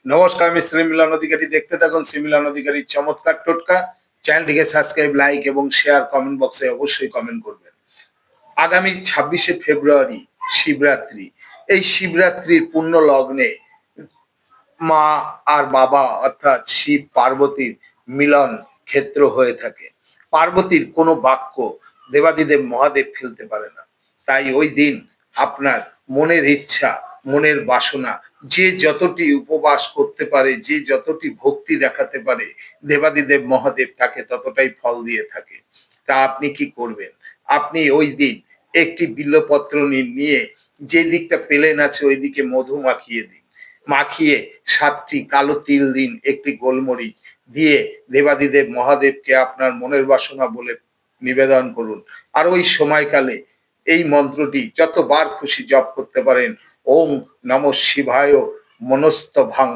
নমস্কার, আমি শ্রী মিলন অধিকারী। দেখতে থাকুন শ্রী মিলন অধিকারীর চমৎকার টোটকা। চ্যানেলটিকে সাবস্ক্রাইব, লাইক এবং শেয়ার, কমেন্ট বক্সে অবশ্যই কমেন্ট করবেন। আগামী 26শে ফেব্রুয়ারি শিবরাত্রি। এই শিবরাত্রির পুণ্য লগ্নে মা আর বাবা অর্থাৎ শিব পার্বতীর মিলন ক্ষেত্র হয়ে থাকে। পার্বতীর কোনো বাক্য দেবাদিদেব মহাদেব ফেলতে পারে না। তাই ওই দিন আপনার মনের ইচ্ছা, মনের বাসনা, যে যতটি উপবাস করতে পারে, যে যতটি ভক্তি দেখাতে পারে, দেবাদিদেব মহাদেব তাকে ততটাই ফল দিয়ে থাকে। তা আপনি কি করবেন? আপনি ওই দিন একটি বিল্বপত্র নিয়ে যে দিকটা পেলেন আছে ওই দিকে মধু মাখিয়ে দিন। মাখিয়ে 7টি কালো তিল দিন, একটি গোলমরিচ দিয়ে দেবাদিদেব মহাদেবকে আপনার মনের বাসনা বলে নিবেদন করুন। আর ওই সময়কালে এই মন্ত্রটি যতবার খুশি জপ করতে পারেন। ওম নমঃ শিবায় মনস্তভাং।